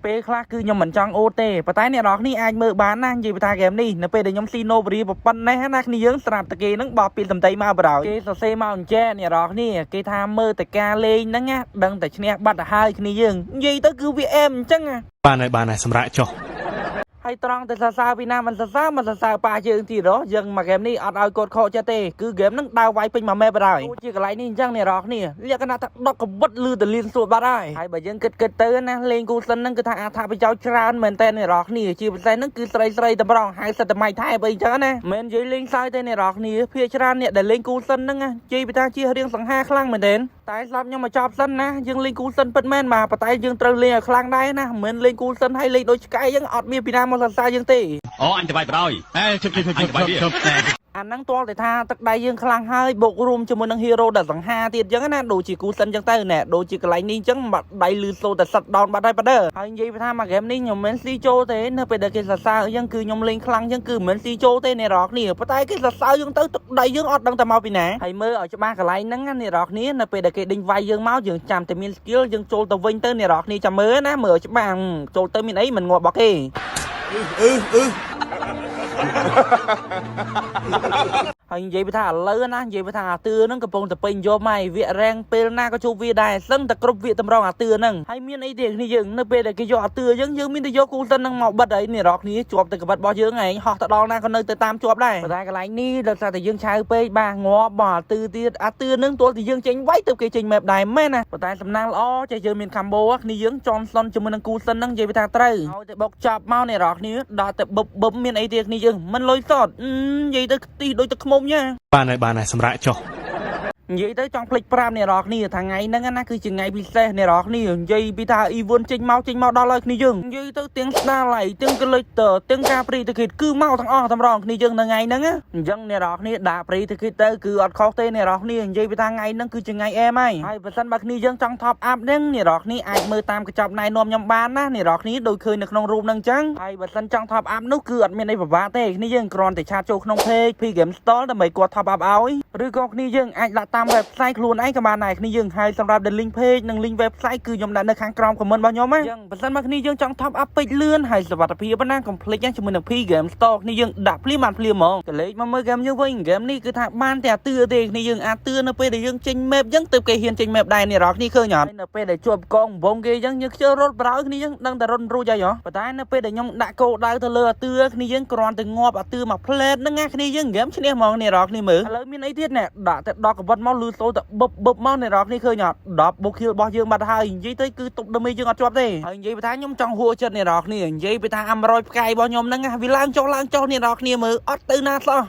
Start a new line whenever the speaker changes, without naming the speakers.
ពេលខ្លះគឺខ្ញុំមិនចង់អូទេប៉ុន្តែអ្នកនរគ្នាអាចមើលបានណានិយាយថាហ្គេមនេះនៅពេលដែលខ្ញុំស៊ីណូបរីប៉ុណ្ណេះណាគ្នាយើងស្រាប់តែគេនឹងបោះពីសំដីមកបរោយគេសរសេរមកអញ្ចេះអ្នកនរគ្នាគេថាមើលតែការលេងហ្នឹងណាដឹងតែឈ្នះបាត់ទៅហើយគ្នាយើងនិយាយទៅគឺវាអែមអញ្ចឹង
បានហើយសម្រាប់ចុះ
ហើយត្រង់តែសរសើរពីណាមិនសរសើរប៉ាយើងទៀតយើងមកហ្គេមនេះអត់ឲ្យកូនខកចិត្តទេគឺហ្គេមហ្នឹងដើរវាយពេញមួយម៉ែបហើយជាកន្លែងនេះអញ្ចឹងអ្នកនរគ្នាលក្ខណៈថាដកកវិតលឺតលៀនសួរបាត់ហើយបើយើងគិតទៅណាលេងគូសិនហ្នឹងគឺថាអត្ថប្រយោជន៍ច្រើនមែនតើអ្នកនរគ្នាជាពិសេសហ្នឹងគឺស្រីតម្រង់ហៅសិតតែម៉ៃថែអីអញ្ចឹងណាមិននិយាយលេងសើចទេអ្នកនរគ្នាភាគច្រើនអ្នកដែលលេងគូសិនហ្នឹងជ័យពីថាជារៀងសង្ហាខ្លាំងមែនទេតែស្លាប់ខ្ញុំមកចប់សិនណាយើងលេងគូសិនពិតមែនបាទប៉ុន្តែយើងត្រូវលេងឲ្យខ្លាំងដែរណាមិនលេងគូសិនហើយលេងដូចឆ្កែយើងអត់មានពីណាមកសរសើរយើងទេ
អូអញទៅបាយបរោយជប់
អាហ្នឹងទាល់តែថាទឹកដៃយើងខ្លាំងហើយបូករួមជាមួយនឹង hero ដែលសង្ហាទៀតអញ្ចឹងណាដូចជាគូសិនអញ្ចឹងទៅណែដូចជាកន្លែងនេះអញ្ចឹងបាត់ដៃលឺសូតែសិតដោនបាត់ហើយបាទហើយនិយាយថាមកហ្គេមនេះខ្ញុំមិនស៊ីចូលទេនៅពេលដែលគេសរសើរអញ្ចឹងគឺខ្ញុំលេងខ្លាំងអញ្ចឹងគឺមិនស៊ីចូលទេអ្នកនរគ្នាប៉ុន្តែគេសរសើរយើងទៅទឹកដៃយើងអត់ដឹងតែមកពីណាហើយមើលឲ្យច្បាស់កន្លែងហ្នឹងអ្នកនរគ្នានៅពេលដែលគេដេញវាយយើងមកយើងចាំតែមាន skill យើងចូលទៅវិញទៅអ្នកនរគ្នាចាំមើលណាមើលឲ្យច្បាស់ចូលទៅមានអីមិនងាប់របស់គេហើយនិយាយថាឥឡូវណានិយាយថាអាទឿហ្នឹងកំពុងតែពេញយកមកវារាំងពេលណាក៏ជួបវាដែរសឹងតែគ្រប់វាតម្រង់អាទឿហ្នឹងហើយមានអីទេគ្នាយើងនៅពេលដែលគេយកអាទឿយើងមានតែយកគូសិនហ្នឹងមកបិទហើយអ្នកនរគ្នាជាប់តែក្បិតរបស់យើងឯងហោះទៅដល់ណាក៏នៅទៅតាមជាប់ដែរប៉ុន្តែកន្លែងនេះដោយសារតែយើងឆៅពេកបាទងាប់បងអាទឿទៀតអាទឿហ្នឹងទល់តែយើងចេញវាយទៅគេចេញ map ដែរមែនណាប៉ុន្តែសំណាងល្អចេះយើងមាន combo គ្នាយើងចំស្លន់ជាមួយនឹងគូសិនហ្នឹងនិយាយថាត្រូវហើយតែបុកចាប់មកអ្នកនរគ្នាដល់តែបឹបមានអីទេគ្នាយើងមិនលុយសតនិយាយទៅខ្ទិះដូចទឹកខ្មុំញ៉ា
បានហើយសម្រាប់ចុះ
និយាយទៅចង់ភ្លេចប្រាប់អ្នកនរគ្នាថាថ្ងៃហ្នឹងណាគឺជាថ្ងៃពិសេសអ្នកនរគ្នានិយាយពីថា event ចេញមកដល់ហើយគ្នាយើងនិយាយទៅទាំងស្ដារឡៃទាំងកលិចតទាំងការព្រីតិគិតគឺមកទាំងអស់តម្រងគ្នាយើងនៅថ្ងៃហ្នឹងអញ្ចឹងអ្នកនរគ្នាដាក់ព្រីតិគិតទៅគឺអត់ខុសទេអ្នកនរគ្នានិយាយពីថាថ្ងៃហ្នឹងគឺជាថ្ងៃអែមហើយបើសិនបើគ្នាយើងចង់ top up ហ្នឹងអ្នកនរគ្នាអាចមើលតាមកញ្ចប់ណែនាំខ្ញុំបានណាអ្នកនរគ្នាដូចឃើញនៅក្នុងរូបហ្នឹងអញ្ចឹងហើយបើសិនចង់ top up នោះគឺអត់មានអីពិបាកទេគ្នាយើងគ្រាន់តែឆាតចូលក្នុង page P Game Store ដើម្បីគាត់ top up ឲ្យឬក៏គ្នាយើងអាចដាក់តាម website ខ្លួនឯងក៏បានដែរគ្នាយើងហើយសម្រាប់ link page និង link website គឺខ្ញុំដាក់នៅខាងក្រោម comment របស់ខ្ញុំហ្នឹងអញ្ចឹងបើសិនមកគ្នាយើងចង់ top up ពេកលឿនហើយសុវត្ថិភាពណាកុំភ្លេចជាមួយនឹង P Game Store គ្នាយើងដាក់ភ្លាមហ្មងក៏លេខមកមើល game យើងវិញ game នេះគឺថាបានតែអាទឿទេគ្នាយើងអាទឿនៅពេលដែលយើងចេញ map អញ្ចឹងទើបគេហ៊ានចេញ map ដែរអ្នកនរគ្នាឃើញអត់នៅពេលដែលជាប់កងបំងគេអញ្ចឹងយើងខ្ជិលរត់ប្រោយគ្នាយើងដឹងតែរត់រួចហើយប៉ុន្តែនៅពេលដែលខ្ញុំដាក់គោដៅទៅលើអាទឿគ្នាយើងគ្រាន់តែងាប់អាទឿមកផ្លែតហ្នឹងណាគ្នាយើង game ឈ្នះហ្មងអ្នកនរគ្នាមើលឥឡូវមានអីទៀតណែដាក់តែដកកវិតមកលឺសូតែបឹបមកអ្នកនរគ្នាឃើញអត់10 book kill របស់យើងបាត់ហើយនិយាយទៅគឺតុបដឺមីយើងអត់ជាប់ទេហើយនិយាយថាខ្ញុំចង់ហួចចិត្តអ្នកនរគ្នានិយាយថា100ផ្កាយរបស់ខ្ញុំហ្នឹងវាឡើងចុះអ្នកនរគ្នាមើលអត់ទៅណាសោះ